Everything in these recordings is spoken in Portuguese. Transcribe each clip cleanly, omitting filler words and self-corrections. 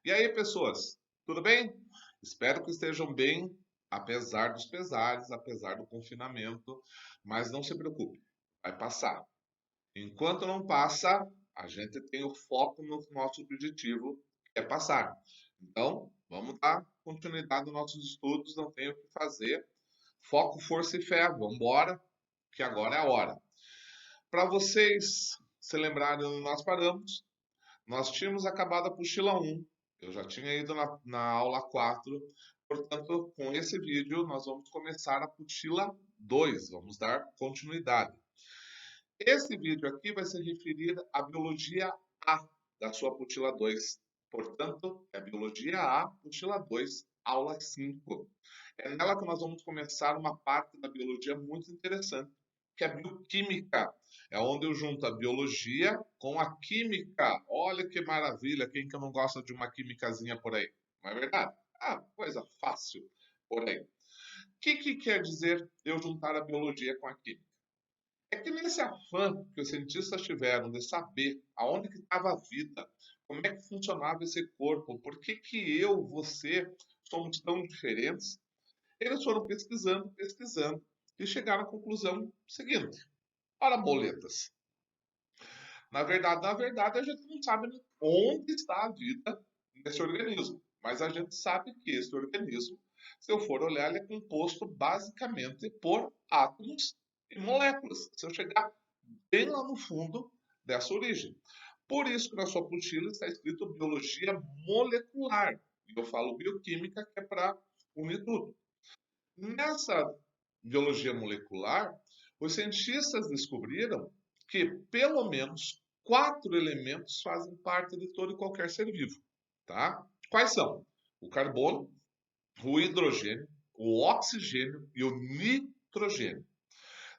E aí, pessoas, tudo bem? Espero que estejam bem, apesar dos pesares, apesar do confinamento, mas não se preocupe, vai passar. Enquanto não passa, a gente tem o foco no nosso objetivo, que é passar. Então, vamos dar continuidade nos nossos estudos, não tem o que fazer. Foco, força e fé, vamos embora, que agora é a hora. Para vocês se lembrarem onde nós paramos, nós tínhamos acabado a apostila 1. Eu já tinha ido na aula 4. Portanto, com esse vídeo, nós vamos começar a apostila 2. Vamos dar continuidade. Esse vídeo aqui vai se referir à biologia A da sua apostila 2. Portanto, é biologia A, apostila 2, aula 5. É nela que nós vamos começar uma parte da biologia muito interessante, que é a bioquímica. É onde eu junto a biologia com a química. Olha que maravilha, quem que não gosta de uma químicazinha por aí? Não é verdade? Ah, coisa fácil por aí. O que quer dizer eu juntar a biologia com a química? É que nesse afã que os cientistas tiveram de saber aonde que estava a vida, como é que funcionava esse corpo, por que que eu, você, somos tão diferentes, eles foram pesquisando, pesquisando e chegaram à conclusão seguinte. Ora, boletas. Na verdade, a gente não sabe onde está a vida nesse organismo, mas a gente sabe que esse organismo, se eu for olhar, ele é composto basicamente por átomos e moléculas. Se eu chegar bem lá no fundo dessa origem. Por isso que na sua apostila está escrito biologia molecular. E eu falo bioquímica, que é para unir tudo. Nessa biologia molecular, os cientistas descobriram que pelo menos 4 elementos fazem parte de todo e qualquer ser vivo, tá? Quais são? O carbono, o hidrogênio, o oxigênio e o nitrogênio.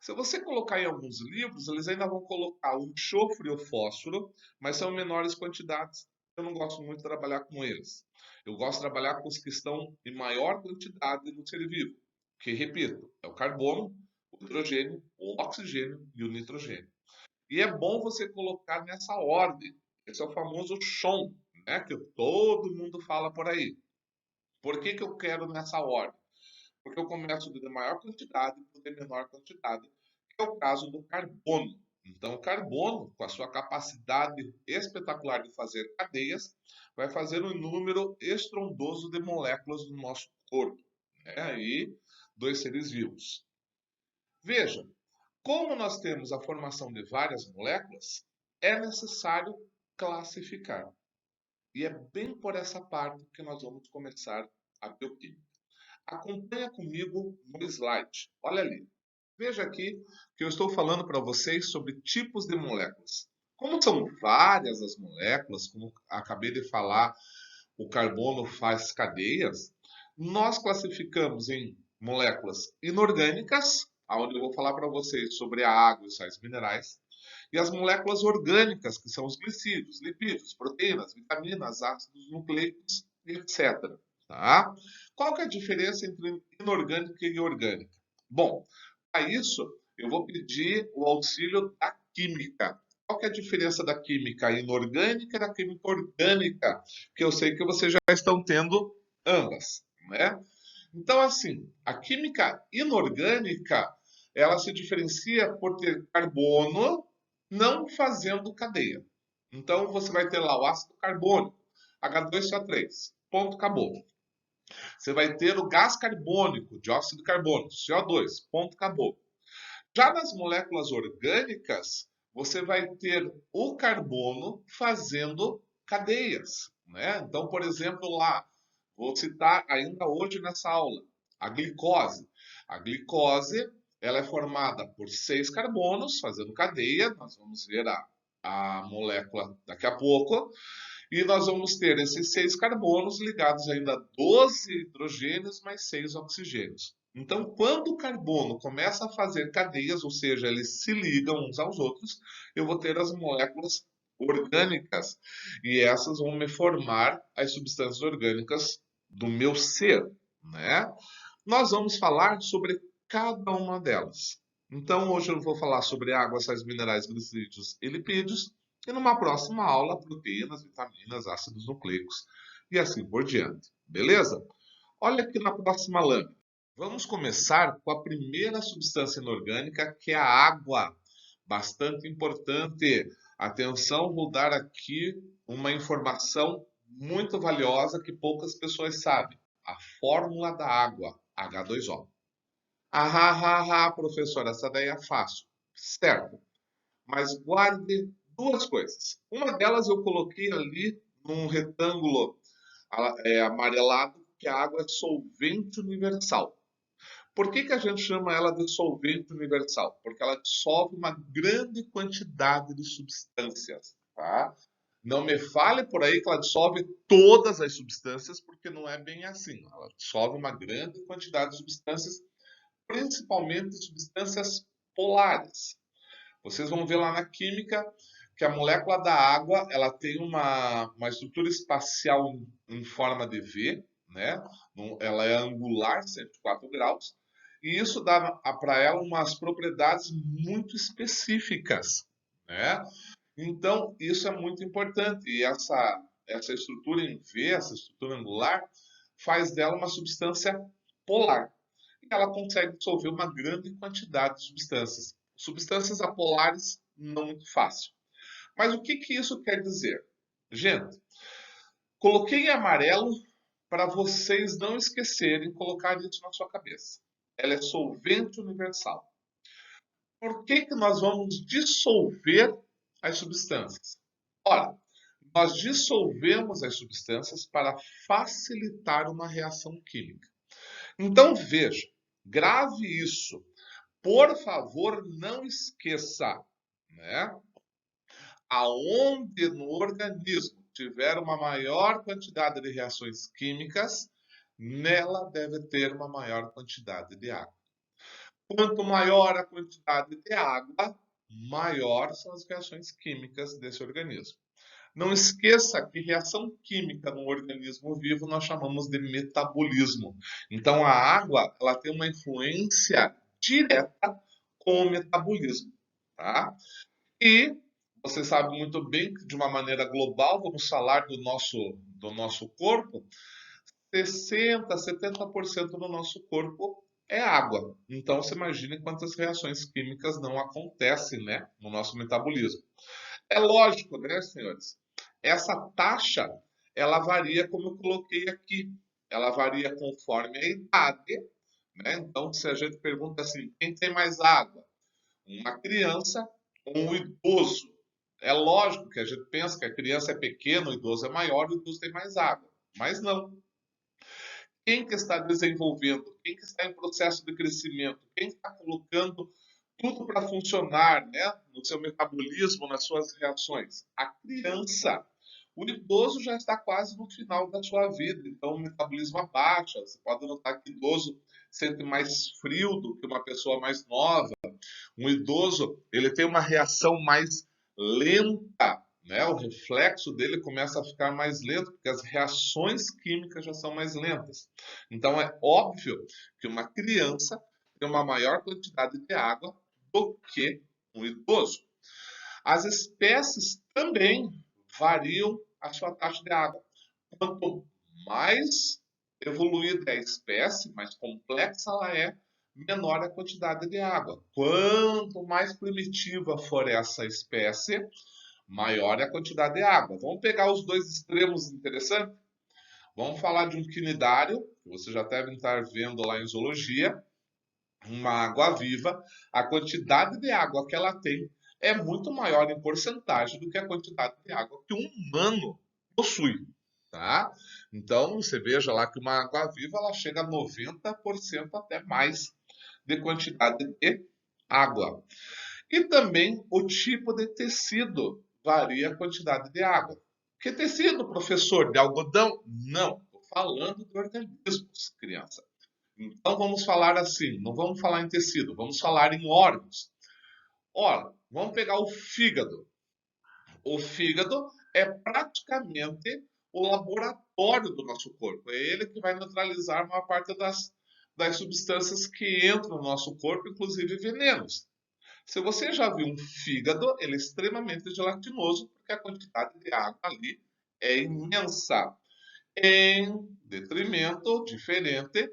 Se você colocar em alguns livros, eles ainda vão colocar o enxofre e o fósforo, mas são menores quantidades. Eu não gosto muito de trabalhar com eles. Eu gosto de trabalhar com os que estão em maior quantidade no ser vivo, que, repito, é o carbono, o hidrogênio, o oxigênio e o nitrogênio. E é bom você colocar nessa ordem. Esse é o famoso Shon, né, que todo mundo fala por aí. Por que que eu quero nessa ordem? Porque eu começo de maior quantidade para de menor quantidade, que é o caso do carbono. Então, o carbono, com a sua capacidade espetacular de fazer cadeias, vai fazer um número estrondoso de moléculas no nosso corpo, né? Aí, dos seres vivos. Veja, como nós temos a formação de várias moléculas, é necessário classificar. E é bem por essa parte que nós vamos começar a bioquímica. Acompanha comigo no slide. Olha ali. Veja aqui que eu estou falando para vocês sobre tipos de moléculas. Como são várias as moléculas, como acabei de falar, o carbono faz cadeias, nós classificamos em moléculas inorgânicas, onde eu vou falar para vocês sobre a água e os sais minerais, e as moléculas orgânicas, que são os glicídios, lipídios, proteínas, vitaminas, ácidos nucleicos, etc. Tá? Qual que é a diferença entre inorgânica e orgânica? Bom, para isso eu vou pedir o auxílio da química. Qual que é a diferença da química inorgânica e da química orgânica? Que eu sei que vocês já estão tendo ambas, né? Então, assim, a química inorgânica, ela se diferencia por ter carbono não fazendo cadeia. Então, você vai ter lá o ácido carbônico, H2SO3, ponto, acabou. Você vai ter o gás carbônico, dióxido de carbono, CO2, ponto, acabou. Já nas moléculas orgânicas, você vai ter o carbono fazendo cadeias, né? Então, por exemplo, lá, vou citar ainda hoje nessa aula, a glicose. A glicose, ela é formada por 6 carbonos fazendo cadeia, nós vamos ver a molécula daqui a pouco, e nós vamos ter esses 6 carbonos ligados ainda a 12 hidrogênios mais 6 oxigênios. Então, quando o carbono começa a fazer cadeias, ou seja, eles se ligam uns aos outros, eu vou ter as moléculas orgânicas e essas vão me formar as substâncias orgânicas do meu ser, né? Nós vamos falar sobre cada uma delas. Então, hoje eu vou falar sobre água, sais minerais, glicídios e lipídios, e numa próxima aula, proteínas, vitaminas, ácidos nucleicos e assim por diante. Beleza? Olha aqui na próxima lâmina. Vamos começar com a primeira substância inorgânica, que é a água. Bastante importante. Atenção, vou dar aqui uma informação muito valiosa que poucas pessoas sabem. A fórmula da água, H2O. Professor, essa daí é fácil. Certo. Mas guarde duas coisas. Uma delas eu coloquei ali num retângulo amarelado, que a água é solvente universal. Por que a gente chama ela de solvente universal? Porque ela dissolve uma grande quantidade de substâncias, tá? Não me fale por aí que ela dissolve todas as substâncias, porque não é bem assim. Ela dissolve uma grande quantidade de substâncias, principalmente substâncias polares. Vocês vão ver lá na química que a molécula da água ela tem uma estrutura espacial em forma de V, né? Ela é angular, 104 graus, e isso dá para ela umas propriedades muito específicas, né? Então, isso é muito importante. E essa estrutura em V, essa estrutura angular, faz dela uma substância polar. E ela consegue dissolver uma grande quantidade de substâncias. Substâncias apolares, não muito fácil. Mas o que isso quer dizer? Gente, coloquei em amarelo para vocês não esquecerem, colocar isso na sua cabeça. Ela é solvente universal. Por que nós vamos dissolver as substâncias? Ora, nós dissolvemos as substâncias para facilitar uma reação química. Então veja, grave isso. Por favor, não esqueça, né? Aonde no organismo tiver uma maior quantidade de reações químicas, nela deve ter uma maior quantidade de água. Quanto maior a quantidade de água, maior são as reações químicas desse organismo. Não esqueça que reação química no organismo vivo nós chamamos de metabolismo. Então a água ela tem uma influência direta com o metabolismo, tá? E você sabe muito bem que de uma maneira global, vamos falar do nosso corpo, 60, 70% do nosso corpo é água. Então você imagine quantas reações químicas não acontecem, né, no nosso metabolismo. É lógico, né, senhores? Essa taxa, ela varia como eu coloquei aqui. Ela varia conforme a idade, né? Então, se a gente pergunta assim, quem tem mais água? Uma criança ou um idoso? É lógico que a gente pensa que a criança é pequena, o idoso é maior, o idoso tem mais água. Mas não. Quem que está desenvolvendo? Quem que está em processo de crescimento? Quem está colocando tudo para funcionar, né? No seu metabolismo, nas suas reações? A criança. O idoso já está quase no final da sua vida, então o metabolismo abaixa. Você pode notar que o idoso sente mais frio do que uma pessoa mais nova. Um idoso, ele tem uma reação mais lenta, né? O reflexo dele começa a ficar mais lento, porque as reações químicas já são mais lentas. Então é óbvio que uma criança tem uma maior quantidade de água do que um idoso. As espécies também variam a sua taxa de água. Quanto mais evoluída é a espécie, mais complexa ela é, menor a quantidade de água. Quanto mais primitiva for essa espécie, maior é a quantidade de água. Vamos pegar os dois extremos interessantes? Vamos falar de um quinidário, que você já deve estar vendo lá em zoologia, uma água-viva. A quantidade de água que ela tem é muito maior em porcentagem do que a quantidade de água que um humano possui, tá? Então, você veja lá que uma água-viva ela chega a 90% até mais de quantidade de água. E também o tipo de tecido varia a quantidade de água. Que tecido, professor? De algodão? Não, estou falando de organismos, criança. Então vamos falar assim, não vamos falar em tecido, vamos falar em órgãos. Ora, vamos pegar o fígado. O fígado é praticamente o laboratório do nosso corpo. É ele que vai neutralizar a maior parte das substâncias que entram no nosso corpo, inclusive venenos. Se você já viu um fígado, ele é extremamente gelatinoso, porque a quantidade de água ali é imensa. em detrimento, diferente,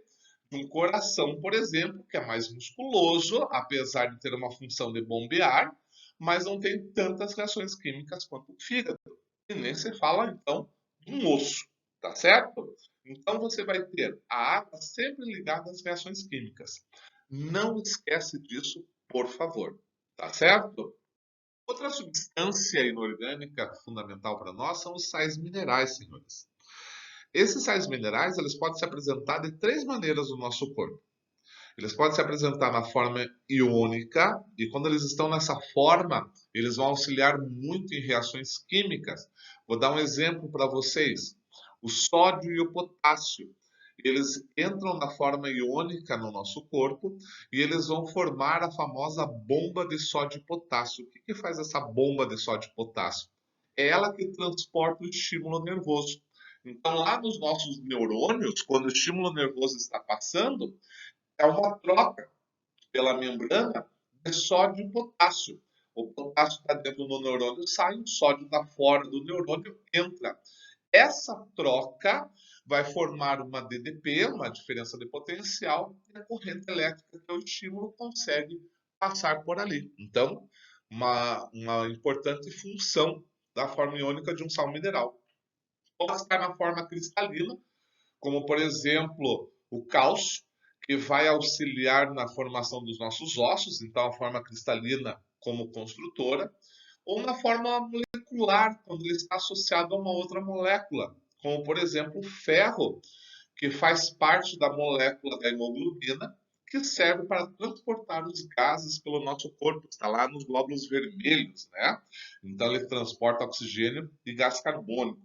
de um coração, por exemplo, que é mais musculoso, apesar de ter uma função de bombear, mas não tem tantas reações químicas quanto o fígado. E nem se fala, então, do osso, tá certo? Então você vai ter a água sempre ligada às reações químicas. Não esquece disso, por favor, tá certo? Outra substância inorgânica fundamental para nós são os sais minerais, senhores. Esses sais minerais, eles podem se apresentar de três maneiras no nosso corpo. Eles podem se apresentar na forma iônica, e quando eles estão nessa forma, eles vão auxiliar muito em reações químicas. Vou dar um exemplo para vocês. O sódio e o potássio. Eles entram na forma iônica no nosso corpo e eles vão formar a famosa bomba de sódio e potássio. O que faz essa bomba de sódio e potássio? É ela que transporta o estímulo nervoso. Então, lá nos nossos neurônios, quando o estímulo nervoso está passando, é uma troca pela membrana de sódio e potássio. O potássio está dentro do neurônio, sai, o sódio está fora do neurônio, entra. Essa troca vai formar uma DDP, uma diferença de potencial, e a corrente elétrica, que é o estímulo, consegue passar por ali. Então, uma importante função da forma iônica de um sal mineral. Pode estar na forma cristalina, como por exemplo o cálcio, que vai auxiliar na formação dos nossos ossos, então a forma cristalina como construtora, ou na forma molecular, quando ele está associado a uma outra molécula, como por exemplo o ferro, que faz parte da molécula da hemoglobina, que serve para transportar os gases pelo nosso corpo, está lá nos glóbulos vermelhos, né? Então ele transporta oxigênio e gás carbônico.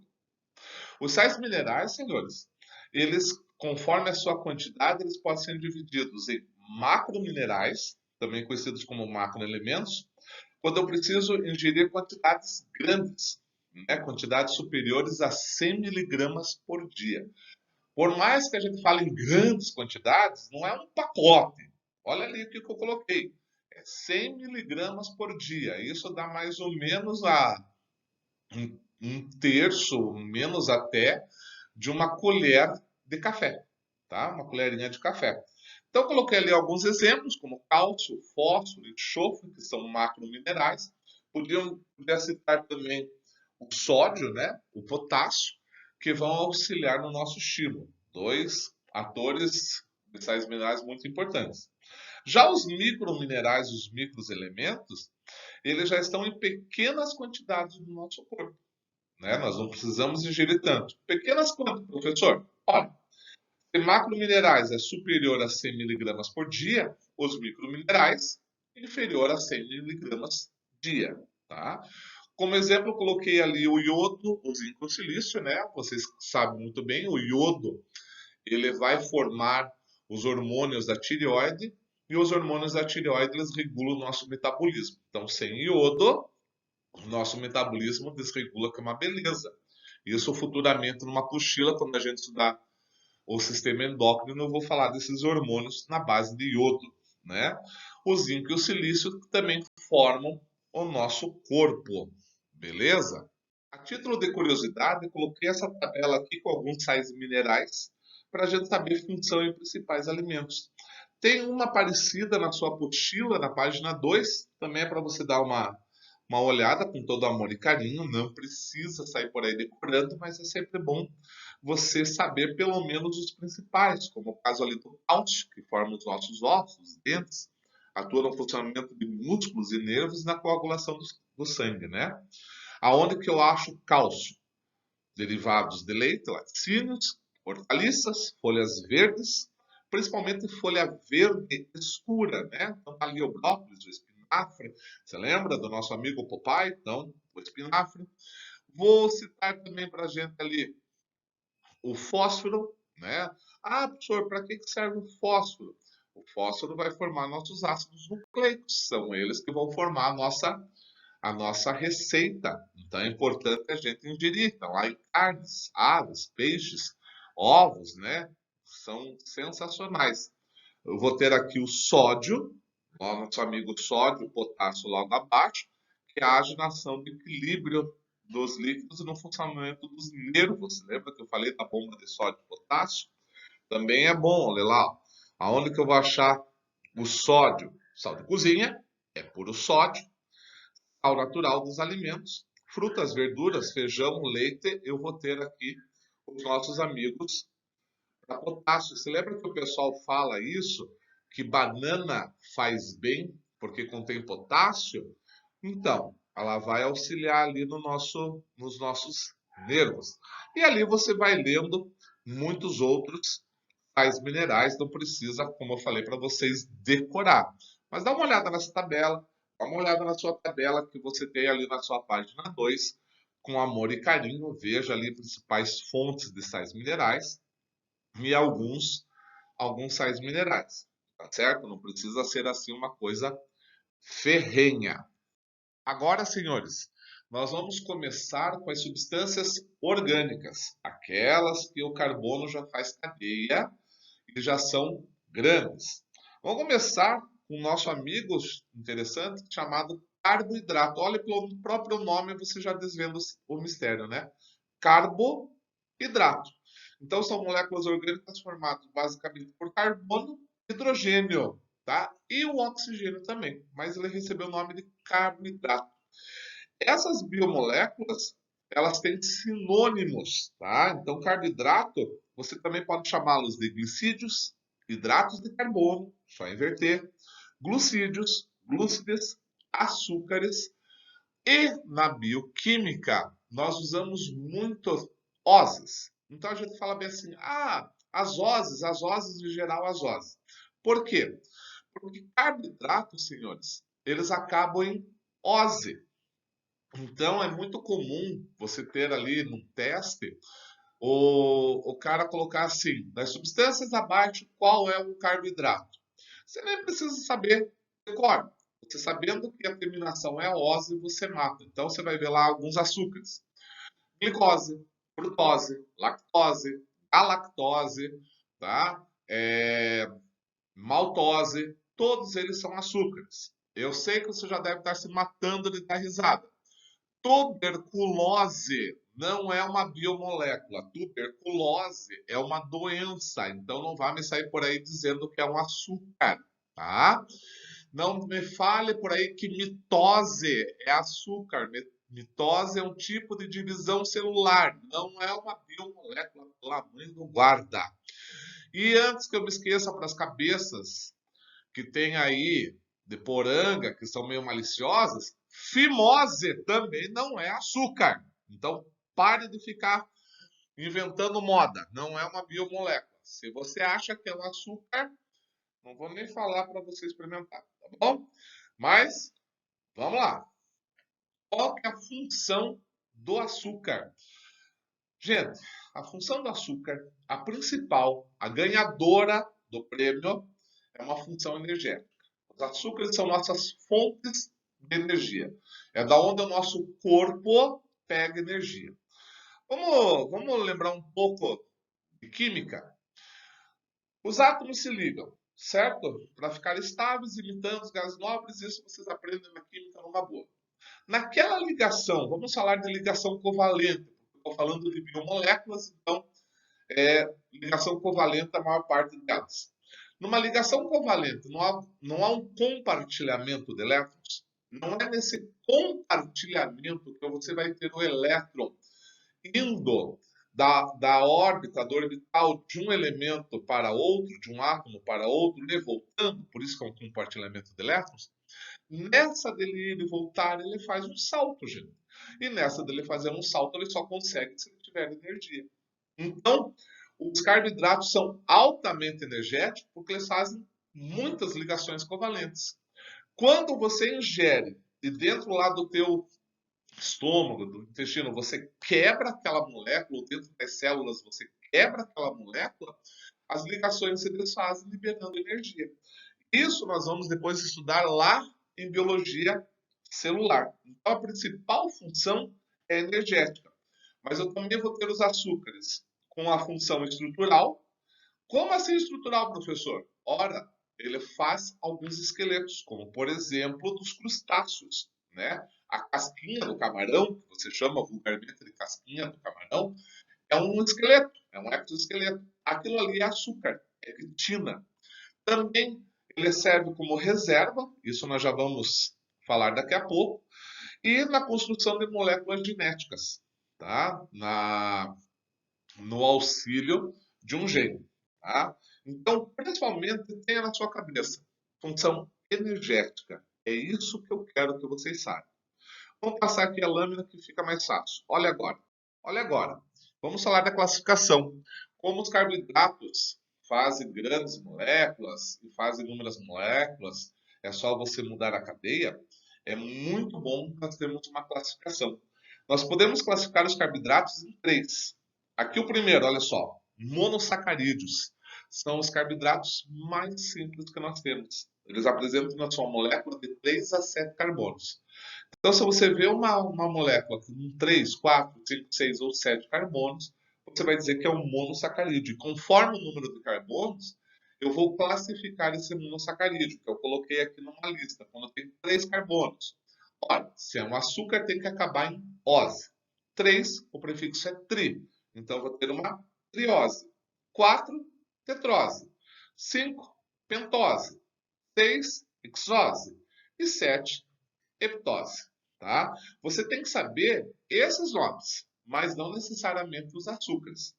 Os sais minerais, senhores, eles, conforme a sua quantidade, eles podem ser divididos em macrominerais, também conhecidos como macroelementos, quando eu preciso ingerir quantidades grandes, né, quantidades superiores a 100 miligramas por dia. Por mais que a gente fale em grandes quantidades, não é um pacote. Olha ali o que eu coloquei. É 100 miligramas por dia. Isso dá mais ou menos um terço, menos até, de uma colher de café, tá? Uma colherinha de café. Então, coloquei ali alguns exemplos, como cálcio, fósforo e enxofre, que são macrominerais. Podia citar também o sódio, né? O potássio, que vão auxiliar no nosso estímulo. Dois atores de sais minerais muito importantes. Já os microminerais, os microelementos, eles já estão em pequenas quantidades no nosso corpo, né? Nós não precisamos ingerir tanto. Pequenas quantas, professor? Olha, se macrominerais é superior a 100 miligramas por dia, os microminerais inferior a 100 miligramas dia, tá? Como exemplo, eu coloquei ali o iodo, o zinco e o silício, né? Vocês sabem muito bem, o iodo, ele vai formar os hormônios da tireoide, e os hormônios da tireoide, eles regulam o nosso metabolismo. Então, sem iodo, o nosso metabolismo desregula, que é uma beleza. Isso futuramente numa apostila, quando a gente estudar o sistema endócrino, eu vou falar desses hormônios na base de iodo, né? O zinco e o silício também formam o nosso corpo, beleza? A título de curiosidade, eu coloquei essa tabela aqui com alguns sais minerais para a gente saber função e principais alimentos. Tem uma parecida na sua apostila, na página 2, também é para você dar uma olhada com todo amor e carinho, não precisa sair por aí decorando, mas é sempre bom você saber pelo menos os principais, como o caso ali do cálcio, que forma os nossos ossos, os dentes, atua no funcionamento de músculos e nervos e na coagulação do sangue, né? Aonde que eu acho cálcio? Derivados de leite, laticínios, hortaliças, folhas verdes, principalmente folha verde escura, né? Então tá ali o brócolis, o espinafre. Você lembra do nosso amigo Popeye? Então, o espinafre. Vou citar também para a gente ali o fósforo, né? Ah, professor, para que serve o fósforo? O fósforo vai formar nossos ácidos nucleicos, são eles que vão formar a nossa receita. Então é importante a gente ingerir. Então, lá em carnes, aves, peixes, ovos, né? São sensacionais. Eu vou ter aqui o sódio, o nosso amigo sódio, potássio logo abaixo, que age na ação de equilíbrio dos líquidos e no funcionamento dos nervos. Lembra que eu falei da bomba de sódio e potássio? Também é bom, olha lá. Ó. Aonde que eu vou achar o sódio? Sal de cozinha, é puro sódio. Sal natural dos alimentos. Frutas, verduras, feijão, leite, eu vou ter aqui os nossos amigos para potássio. Você lembra que o pessoal fala isso? Que banana faz bem porque contém potássio? Então, ela vai auxiliar ali nos nossos nervos. E ali você vai lendo muitos outros sais minerais, não precisa, como eu falei para vocês, decorar. Mas dá uma olhada nessa tabela, dá uma olhada na sua tabela que você tem ali na sua página 2, com amor e carinho, veja ali principais fontes de sais minerais e alguns sais minerais, tá certo? Não precisa ser assim uma coisa ferrenha. Agora, senhores, nós vamos começar com as substâncias orgânicas, aquelas que o carbono já faz cadeia e já são grandes. Vamos começar com o nosso amigo interessante chamado carboidrato. Olha, pelo próprio nome você já desvenda o mistério, né? Carboidrato. Então, são moléculas orgânicas formadas basicamente por carbono, hidrogênio, tá? E o oxigênio também, mas ele recebeu o nome de carboidrato. Essas biomoléculas, elas têm sinônimos, tá? Então, carboidrato, você também pode chamá-los de glicídios, hidratos de carbono, só inverter, glucídios, glúcides, açúcares. E na bioquímica, nós usamos muito oses. Então, a gente fala bem assim, as oses em geral, as oses. Por quê? Porque carboidratos, senhores, eles acabam em ose. Então, é muito comum você ter ali no teste o cara colocar assim, das substâncias abaixo, qual é o carboidrato? Você nem precisa saber, decora. Você sabendo que a terminação é ose, você mata. Então, você vai ver lá alguns açúcares. Glicose, frutose, lactose, galactose, tá? Maltose, todos eles são açúcares. Eu sei que você já deve estar se matando de dar risada. Tuberculose não é uma biomolécula. Tuberculose é uma doença. Então não vá me sair por aí dizendo que é um açúcar, tá? Não me fale por aí que mitose é açúcar. Mitose é um tipo de divisão celular. Não é uma biomolécula, pelo mãe do guarda. E antes que eu me esqueça para as cabeças que tem aí de poranga, que são meio maliciosas, fimose também não é açúcar. Então, pare de ficar inventando moda. Não é uma biomolécula. Se você acha que é um açúcar, não vou nem falar para você experimentar, tá bom? Mas, vamos lá. Qual que é a função do açúcar? Gente, a função do açúcar, a principal, a ganhadora do prêmio, é uma função energética. Os açúcares são nossas fontes de energia. É da onde o nosso corpo pega energia. Vamos lembrar um pouco de química? Os átomos se ligam, certo? Para ficar estáveis, imitando os gases nobres, isso vocês aprendem na química numa boa. Naquela ligação, vamos falar de ligação covalente, estou falando de biomoléculas, então ligação covalente a maior parte delas. Numa ligação covalente, não há um compartilhamento de elétrons. Não é nesse compartilhamento que você vai ter o elétron indo da órbita, do orbital de um elemento para outro, de um átomo para outro, e voltando, por isso que é um compartilhamento de elétrons. Nessa dele ir e voltar, ele faz um salto, gente. E nessa dele fazer um salto, ele só consegue se ele tiver energia. Então, os carboidratos são altamente energéticos porque eles fazem muitas ligações covalentes. Quando você ingere e dentro lá do teu estômago, do intestino, você quebra aquela molécula, ou dentro das células você quebra aquela molécula, as ligações se desfazem liberando energia. Isso nós vamos depois estudar lá em biologia celular. Então a principal função é energética. Mas eu também vou ter os açúcares com a função estrutural. Como assim estrutural, professor? Ora, ele faz alguns esqueletos, como por exemplo dos crustáceos. né? A casquinha do camarão, que você chama vulgarmente de casquinha do camarão, é um esqueleto, é um exoesqueleto. Aquilo ali é açúcar, é quitina. Também ele serve como reserva, isso nós já vamos falar daqui a pouco, e na construção de moléculas genéticas, tá? No auxílio de um gene, tá? Então, principalmente, tenha na sua cabeça função energética. É isso que eu quero que vocês saibam. Vamos passar aqui a lâmina que fica mais fácil. Olha agora. Olha agora. Vamos falar da classificação. Como os carboidratos fazem grandes moléculas e fazem inúmeras moléculas, é só você mudar a cadeia. É muito bom nós termos uma classificação. Nós podemos classificar os carboidratos em três. Aqui o primeiro, olha só, monossacarídeos. São os carboidratos mais simples que nós temos. Eles apresentam na sua molécula de 3 a 7 carbonos. Então, se você vê uma molécula com 3, 4, 5, 6 ou 7 carbonos, você vai dizer que é um monossacarídeo. E conforme o número de carbonos, eu vou classificar esse monossacarídeo, que eu coloquei aqui numa lista, quando tem 3 carbonos. Ora, se é um açúcar, tem que acabar em ose. 3, o prefixo é tri. Então, eu vou ter uma triose. 4, tetrose. 5, pentose. 6, hexose. E 7, heptose, tá? Você tem que saber esses nomes, mas não necessariamente os açúcares.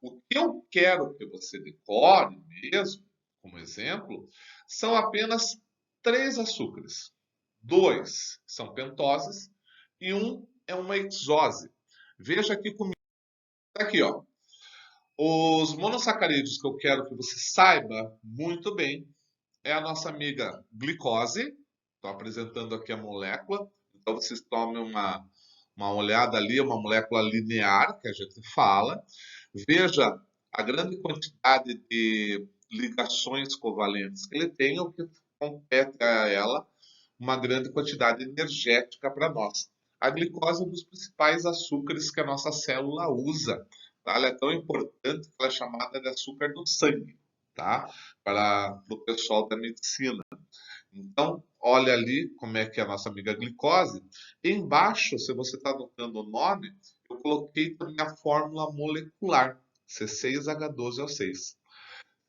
O que eu quero que você decore mesmo, como exemplo, são apenas 3 açúcares. 2 são pentoses e um é uma hexose. Veja aqui comigo. Tá aqui, ó. Os monossacarídeos que eu quero que você saiba muito bem é a nossa amiga glicose. Estou apresentando aqui a molécula. Então vocês tomem uma olhada ali, uma molécula linear que a gente fala. Veja a grande quantidade de ligações covalentes que ele tem, o que compete a ela uma grande quantidade energética para nós. A glicose é um dos principais açúcares que a nossa célula usa. Tá? Ela é tão importante que ela é chamada de açúcar do sangue, tá? Para o pessoal da medicina. Então, olha ali como é que é a nossa amiga glicose. Embaixo, se você está anotando o nome, eu coloquei também a fórmula molecular, C6H12O6.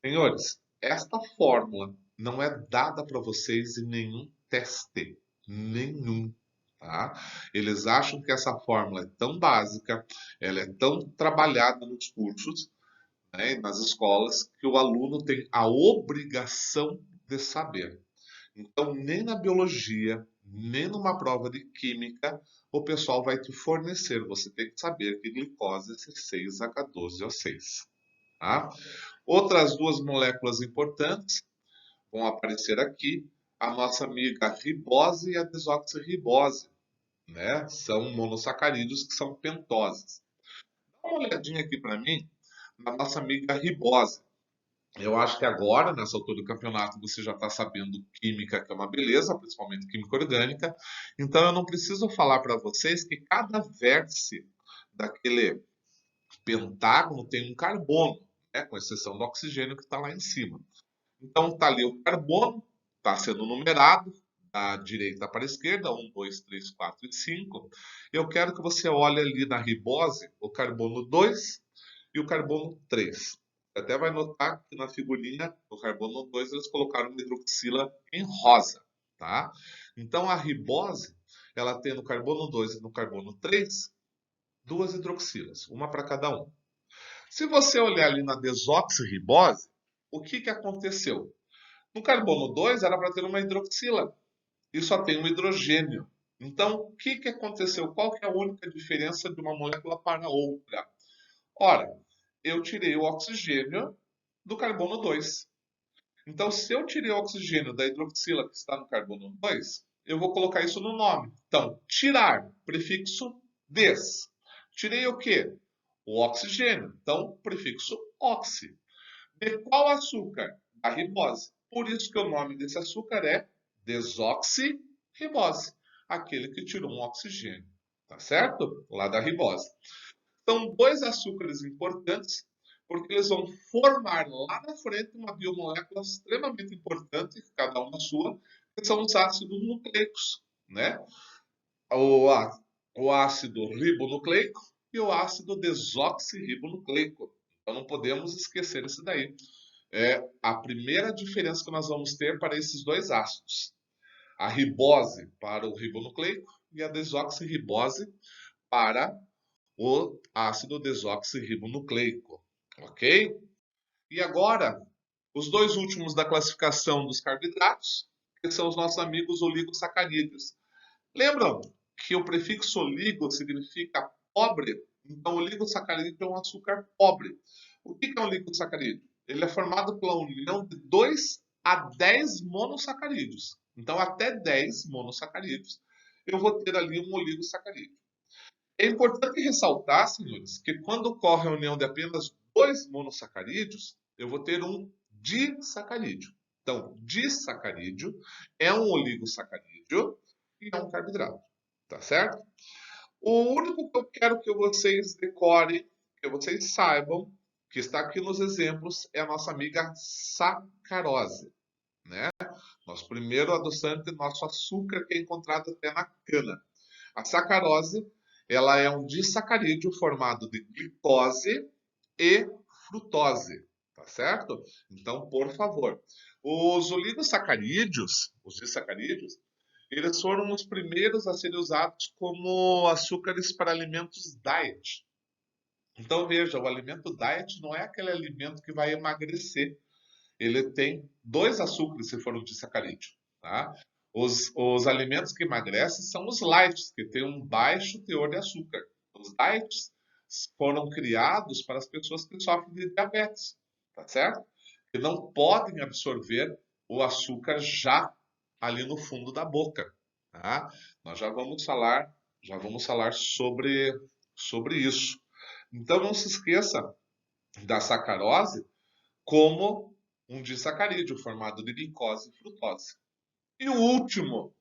Senhores, esta fórmula não é dada para vocês em nenhum teste, nenhum, tá? Eles acham que essa fórmula é tão básica, ela é tão trabalhada nos cursos, né, e nas escolas, que o aluno tem a obrigação de saber. Então, nem na biologia, nem numa prova de química, o pessoal vai te fornecer. Você tem que saber que glicose é C6H12O6. Tá? Outras duas moléculas importantes vão aparecer aqui. A nossa amiga ribose e a desoxirribose, né? São monossacarídeos que são pentoses. Dá uma olhadinha aqui para mim na nossa amiga ribose. Eu acho que agora, nessa altura do campeonato, você já está sabendo química, que é uma beleza, principalmente química orgânica. Então, eu não preciso falar para vocês que cada vértice daquele pentágono tem um carbono, né? Com exceção do oxigênio que está lá em cima. Então, está ali o carbono, está sendo numerado da direita para a esquerda, 1, 2, 3, 4 e 5. Eu quero que você olhe ali na ribose o carbono 2 e o carbono 3. Você até vai notar que na figurinha do carbono 2 eles colocaram uma hidroxila em rosa, tá? Então a ribose, ela tem no carbono 2 e no carbono 3 duas hidroxilas, uma para cada um. Se você olhar ali na desoxirribose, o que que aconteceu? No carbono 2 era para ter uma hidroxila e só tem um hidrogênio. Então, o que que aconteceu? Qual que é a única diferença de uma molécula para outra? Ora, eu tirei o oxigênio do carbono 2. Então, se eu tirei o oxigênio da hidroxila que está no carbono 2, eu vou colocar isso no nome. Então, tirar, prefixo des. Tirei o quê? O oxigênio. Então, prefixo oxi. De qual açúcar? A ribose. Por isso que o nome desse açúcar é desoxirribose, aquele que tirou um oxigênio, tá certo? Lá da ribose. São dois açúcares importantes, porque eles vão formar lá na frente uma biomolécula extremamente importante, cada uma sua, que são os ácidos nucleicos, né? o, o ácido ribonucleico e o ácido desoxirribonucleico. Então não podemos esquecer isso daí. É a primeira diferença que nós vamos ter para esses dois ácidos. A ribose para o ribonucleico e a desoxirribose para o ácido desoxirribonucleico. Ok? E agora, os dois últimos da classificação dos carboidratos, que são os nossos amigos oligosacarídeos. Lembram que o prefixo oligo significa pobre? Então, o oligosacarídeo é um açúcar pobre. O que é um oligosacarídeo? Ele é formado pela união de 2 a 10 monossacarídeos. Então, até 10 monossacarídeos, eu vou ter ali um oligosacarídeo. É importante ressaltar, senhores, que quando ocorre a união de apenas 2 monossacarídeos, eu vou ter um disacarídeo. Então, disacarídeo é um oligosacarídeo e é um carboidrato, tá certo? O único que eu quero que vocês decorem, que vocês saibam, que está aqui nos exemplos, é a nossa amiga sacarose, né? Nosso primeiro adoçante, nosso açúcar que é encontrado até na cana. A sacarose, ela é um disacarídeo formado de glicose e frutose, tá certo? Então, por favor, os oligosacarídeos, os disacarídeos, eles foram os primeiros a serem usados como açúcares para alimentos diet. Então veja, o alimento diet não é aquele alimento que vai emagrecer. Ele tem dois açúcares se for um disacarídeo, tá? Os alimentos que emagrecem são os lights, que têm um baixo teor de açúcar. Os diets foram criados para as pessoas que sofrem de diabetes, tá certo? Que não podem absorver o açúcar já ali no fundo da boca, tá? Nós já vamos falar sobre isso. Então não se esqueça da sacarose como um disacarídeo formado de glicose e frutose. E o último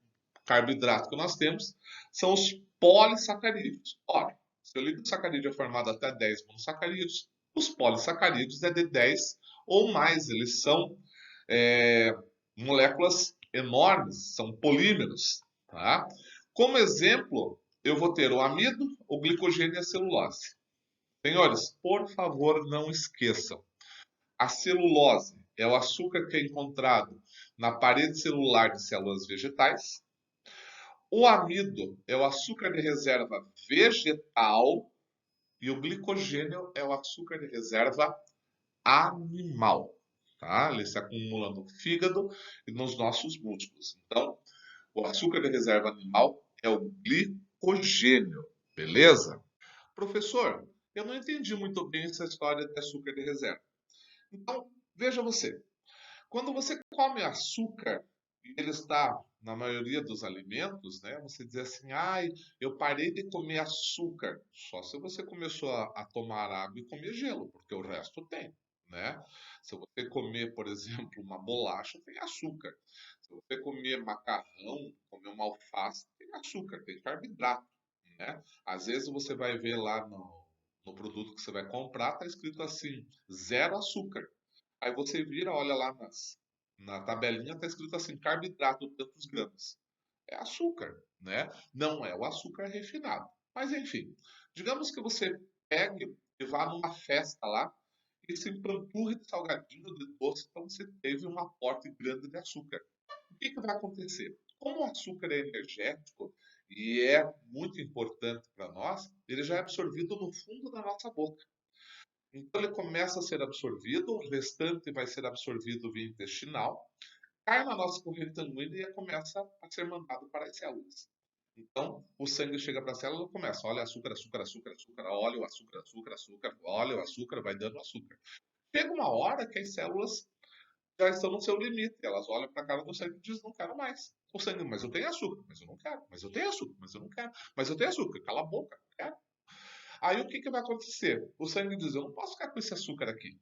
carboidrato que nós temos são os polissacarídeos. Ora, se o liposacarídeo é formado até 10 monossacarídeos, os polissacarídeos é de 10 ou mais. Eles são é, moléculas enormes, são polímeros. Tá? Como exemplo, eu vou ter o amido, o glicogênio e a celulose. Senhores, por favor, não esqueçam. A celulose é o açúcar que é encontrado na parede celular de células vegetais. O amido é o açúcar de reserva vegetal e o glicogênio é o açúcar de reserva animal. Tá? Ele se acumula no fígado e nos nossos músculos. Então, o açúcar de reserva animal é o glicogênio. Beleza? Professor, eu não entendi muito bem essa história de açúcar de reserva. Então, veja você. Quando você come açúcar e ele está na maioria dos alimentos, né? Você diz assim, ai, eu parei de comer açúcar. Só se você começou a tomar água e comer gelo, porque o resto tem, né? Se você comer, por exemplo, uma bolacha, tem açúcar. Se você comer macarrão, comer uma alface, tem açúcar, tem carboidrato, né? Às vezes você vai ver lá no produto que você vai comprar, tá escrito assim, zero açúcar. Aí você vira, olha lá na tabelinha, está escrito assim, carboidrato, tantos gramas. É açúcar, né? Não é o açúcar refinado. Mas enfim, digamos que você pegue e vá numa festa lá e se empanturre de salgadinho, de doce, então você teve um aporte grande de açúcar. O que vai acontecer? Como o açúcar é energético e é muito importante para nós, ele já é absorvido no fundo da nossa boca. Então ele começa a ser absorvido, o restante vai ser absorvido via intestinal, cai na nossa corrente sanguínea e começa a ser mandado para as células. Então, o sangue chega para a célula e começa, olha, açúcar, açúcar, açúcar, açúcar, óleo, açúcar, açúcar, açúcar, óleo, açúcar, vai dando açúcar. Chega uma hora que as células já estão no seu limite, elas olham para a cara do sangue e dizem, não quero mais. O sangue, mas eu tenho açúcar, mas eu não quero, mas eu tenho açúcar, mas eu não quero, mas eu tenho açúcar, cala a boca, não quero. Aí o que vai acontecer? O sangue diz, eu não posso ficar com esse açúcar aqui.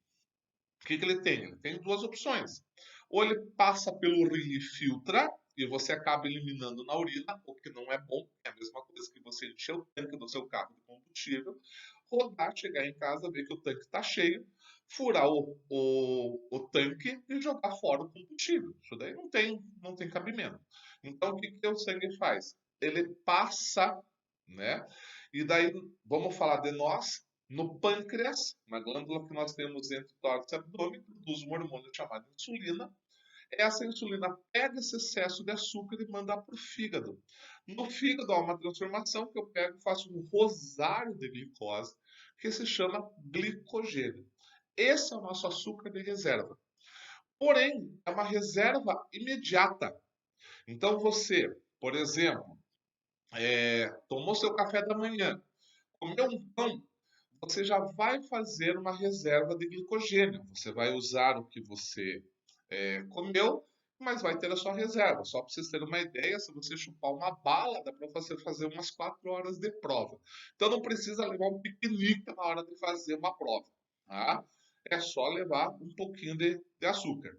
O que ele tem? Ele tem duas opções. Ou ele passa pelo rim e filtra, e você acaba eliminando na urina, o que não é bom. É a mesma coisa que você encher o tanque do seu carro de combustível, rodar, chegar em casa, ver que o tanque está cheio, furar o tanque e jogar fora o combustível. Isso daí não tem cabimento. Então, o que o sangue faz? ele passa, né? E daí, vamos falar de nós, no pâncreas, uma glândula que nós temos entre o tórax e o abdômen, produz um hormônio chamado insulina. Essa insulina pega esse excesso de açúcar e manda para o fígado. No fígado há uma transformação que eu pego e faço um rosário de glicose, que se chama glicogênio. Esse é o nosso açúcar de reserva. Porém, é uma reserva imediata. Então você, por exemplo, tomou seu café da manhã, comeu um pão, você já vai fazer uma reserva de glicogênio. Você vai usar o que você comeu, mas vai ter a sua reserva. Só para vocês terem uma ideia, se você chupar uma bala, dá para você fazer umas 4 horas de prova. Então não precisa levar um piquenique na hora de fazer uma prova. Tá? É só levar um pouquinho de açúcar.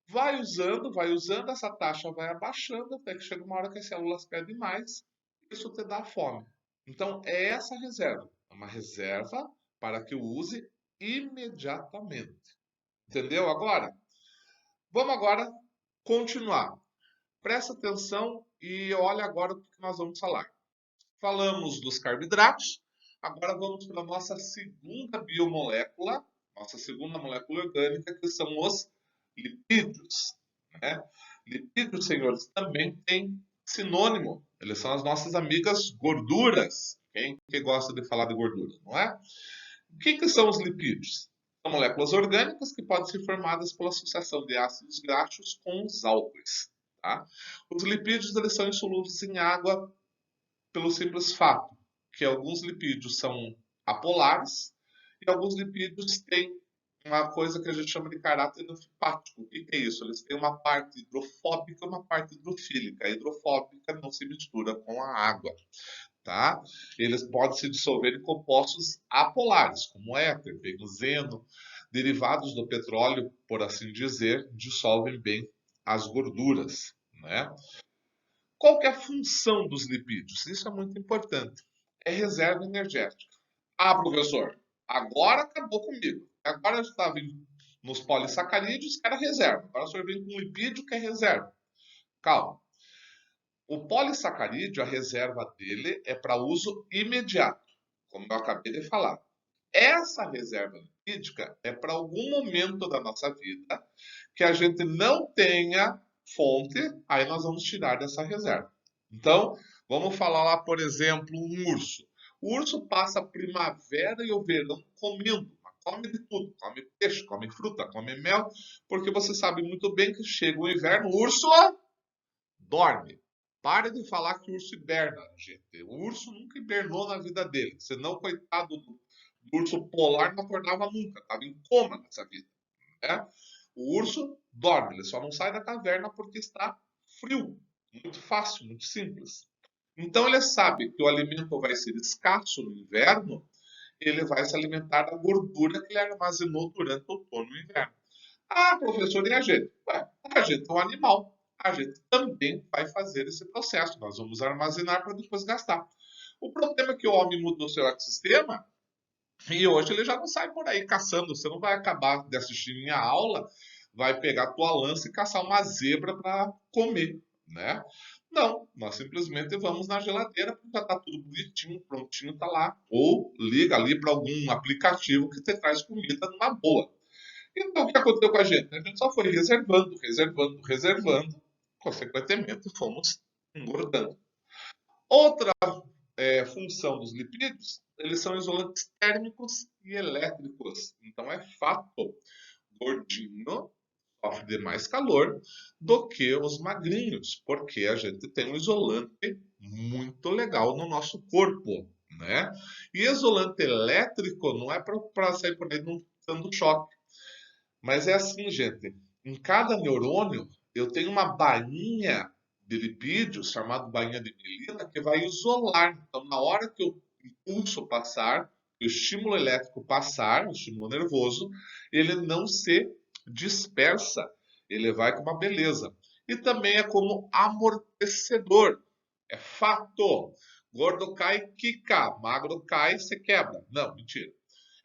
Vai usando, essa taxa vai abaixando, até que chega uma hora que as células pedem mais, isso te dá fome. Então, é essa reserva. É uma reserva para que eu use imediatamente. Entendeu agora? Vamos agora continuar. Presta atenção e olha agora o que nós vamos falar. Falamos dos carboidratos, agora vamos para a nossa segunda biomolécula, nossa segunda molécula orgânica, que são os lipídios. Né? Lipídios, senhores, também tem sinônimo. Eles são as nossas amigas gorduras. Quem que gosta de falar de gordura, não é? O que são os lipídios? São moléculas orgânicas que podem ser formadas pela associação de ácidos graxos com os álcoois. Tá? Os lipídios eles são insolúveis em água pelo simples fato que alguns lipídios são apolares e alguns lipídios têm uma coisa que a gente chama de caráter hidrofático. O que é isso? Eles têm uma parte hidrofóbica e uma parte hidrofílica. A hidrofóbica não se mistura com a água. Tá? Eles podem se dissolver em compostos apolares, como éter, benzeno, derivados do petróleo, por assim dizer, dissolvem bem as gorduras. Né? Qual que é a função dos lipídios? Isso é muito importante. É reserva energética. Ah, professor, agora acabou comigo. Agora eu estava nos polissacarídeos, que era reserva. Agora o senhor vem com lipídio, que é reserva. Calma. O polissacarídeo, a reserva dele é para uso imediato, como eu acabei de falar. Essa reserva lipídica é para algum momento da nossa vida que a gente não tenha fonte, aí nós vamos tirar dessa reserva. Então, vamos falar lá, por exemplo, um urso. O urso passa a primavera e o verão comendo, come de tudo, come peixe, come fruta, come mel, porque você sabe muito bem que chega o inverno, o urso dorme. Pare de falar que o urso hiberna, gente. O urso nunca hibernou na vida dele. Senão, coitado do urso polar não acordava nunca. Estava em coma nessa vida. Né? O urso dorme, ele só não sai da caverna porque está frio. Muito fácil, muito simples. Então ele sabe que o alimento vai ser escasso no inverno, ele vai se alimentar da gordura que ele armazenou durante o outono e o inverno. Ah, professor, e a gente? Ué, a gente é um animal. A gente também vai fazer esse processo. Nós vamos armazenar para depois gastar. O problema é que o homem mudou seu ecossistema e hoje ele já não sai por aí caçando. Você não vai acabar de assistir minha aula, vai pegar a tua lança e caçar uma zebra para comer, né? Não, nós simplesmente vamos na geladeira porque já está tudo bonitinho, prontinho, tá lá. Ou liga ali para algum aplicativo que te traz comida numa boa. Então, o que aconteceu com a gente? A gente só foi reservando, reservando, reservando, consequentemente, fomos engordando. Outra função dos lipídios, eles são isolantes térmicos e elétricos. Então, é fato, gordinho sofre de mais calor do que os magrinhos, porque a gente tem um isolante muito legal no nosso corpo, né? E isolante elétrico não é para sair por aí não dando choque. Mas é assim, gente. Em cada neurônio, eu tenho uma bainha de lipídios, chamada bainha de mielina, que vai isolar. Então, na hora que o impulso passar, o estímulo elétrico passar, o estímulo nervoso, ele não se dispersa. Ele vai com uma beleza. E também é como amortecedor. É fato. Gordo cai, quica. Magro cai, se quebra. Não, mentira.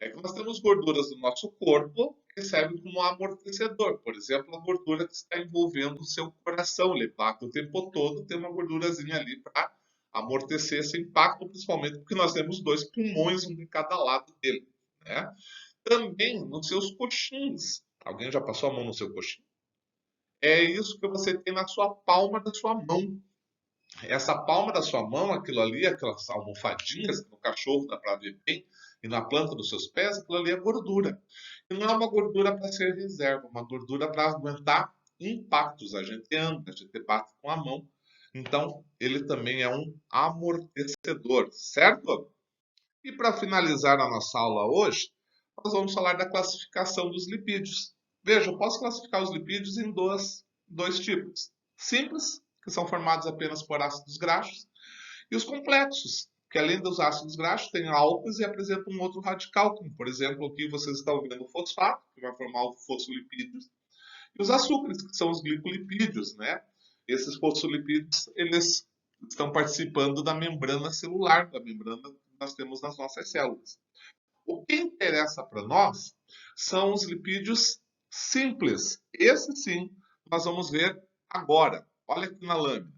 É que nós temos gorduras no nosso corpo serve como amortecedor. Por exemplo, a gordura que está envolvendo o seu coração. Ele bate o tempo todo, tem uma gordurazinha ali para amortecer esse impacto, principalmente porque nós temos dois pulmões, um de cada lado dele, né? Também nos seus coxins. Alguém já passou a mão no seu coxinho? É isso que você tem na sua palma da sua mão. Essa palma da sua mão, aquilo ali, aquelas almofadinhas que no cachorro dá para ver bem, e na planta dos seus pés, aquilo ali é gordura. E não é uma gordura para ser reserva, uma gordura para aguentar impactos. A gente anda, a gente bate com a mão. Então, ele também é um amortecedor, certo? E para finalizar a nossa aula hoje, nós vamos falar da classificação dos lipídios. Veja, eu posso classificar os lipídios em dois tipos. Simples, que são formados apenas por ácidos graxos, e os complexos, que além dos ácidos graxos, têm álcools e apresentam um outro radical, como por exemplo aqui vocês estão vendo o fosfato, que vai formar o fosfolipídios, e os açúcares, que são os glicolipídios, né? Esses fosfolipídios, eles estão participando da membrana celular, da membrana que nós temos nas nossas células. O que interessa para nós são os lipídios simples. Esse sim, nós vamos ver agora. Olha aqui na lâmina.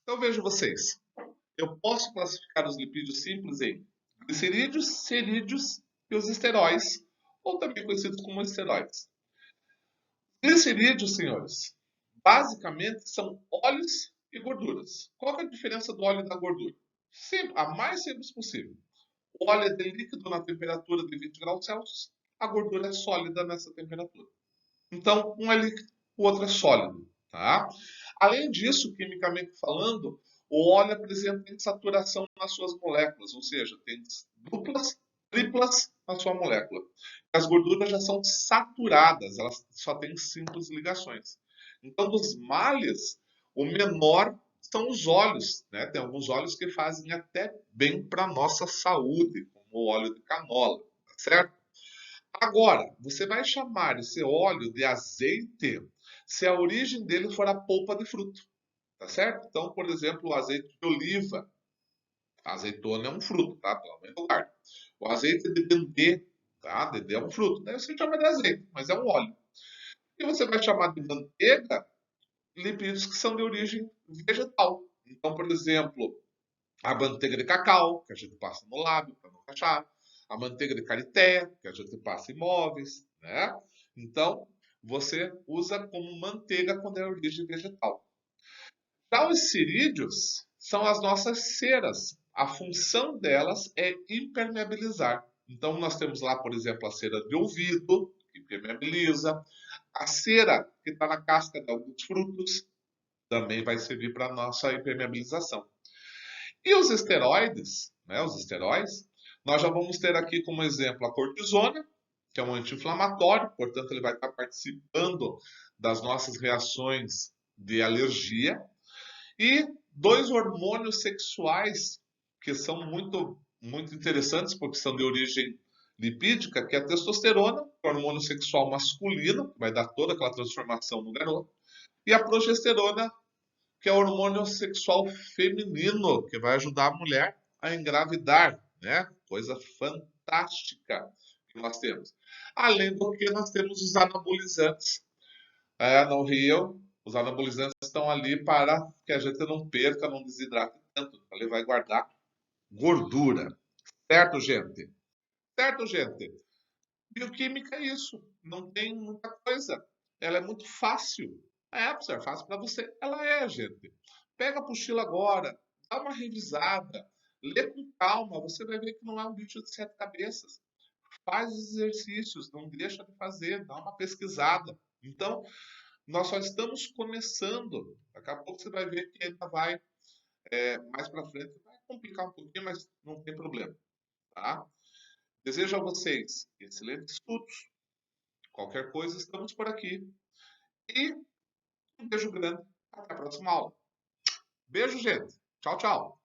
Então vejam vocês. Eu posso classificar os lipídios simples em glicerídeos, cerídeos e os esteróis, ou também conhecidos como esteroides. Glicerídeos, senhores, basicamente são óleos e gorduras. Qual é a diferença do óleo e da gordura? A mais simples possível. O óleo é líquido na temperatura de 20 graus Celsius, a gordura é sólida nessa temperatura. Então, um é líquido, o outro é sólido. Tá? Além disso, quimicamente falando, o óleo apresenta insaturação nas suas moléculas, ou seja, tem duplas, triplas na sua molécula. As gorduras já são saturadas, elas só têm simples ligações. Então, dos males, o menor são os óleos, né? Tem alguns óleos que fazem até bem para a nossa saúde, como o óleo de canola, tá certo? Agora, você vai chamar esse óleo de azeite se a origem dele for a polpa de fruto, tá certo? Então, por exemplo, o azeite de oliva, a azeitona é um fruto, tá? Pelo menos lugar. O azeite de dendê, tá? Dendê é um fruto, daí você chama de azeite, mas é um óleo. E você vai chamar de manteiga lipídios que são de origem vegetal. Então, por exemplo, a manteiga de cacau, que a gente passa no lábio para não rachar, a manteiga de karité, que a gente passa em móveis, né? Então, você usa como manteiga quando é origem vegetal. Já os cirídeos são as nossas ceras. A função delas é impermeabilizar. Então, nós temos lá, por exemplo, a cera de ouvido, que impermeabiliza, a cera que está na casca de alguns frutos, também vai servir para a nossa impermeabilização. E os esteroides, né, os esteróides, nós já vamos ter aqui como exemplo a cortisona, que é um anti-inflamatório, portanto ele vai estar participando das nossas reações de alergia, e dois hormônios sexuais que são muito interessantes porque são de origem lipídica, que é a testosterona, que é o hormônio sexual masculino, que vai dar toda aquela transformação no garoto, e a progesterona, que é o hormônio sexual feminino, que vai ajudar a mulher a engravidar, né? Coisa fantástica que nós temos. Além do que nós temos os anabolizantes. No Rio, os anabolizantes estão ali para que a gente não perca, não desidrate tanto. Ele vai guardar gordura. Certo, gente? Certo, gente? Bioquímica é isso. Não tem muita coisa. Ela é muito fácil. É, professor, fácil para você. Ela é, gente. Pega a apostila agora, dá uma revisada, lê com calma. Você vai ver que não é um bicho de sete cabeças. Faz os exercícios, não deixa de fazer, dá uma pesquisada. Então, nós só estamos começando. Daqui a pouco você vai ver que ainda vai, mais para frente, vai complicar um pouquinho, mas não tem problema. Tá? Desejo a vocês excelentes estudos. Qualquer coisa, estamos por aqui. E um beijo grande. Até a próxima aula. Beijo, gente. Tchau, tchau.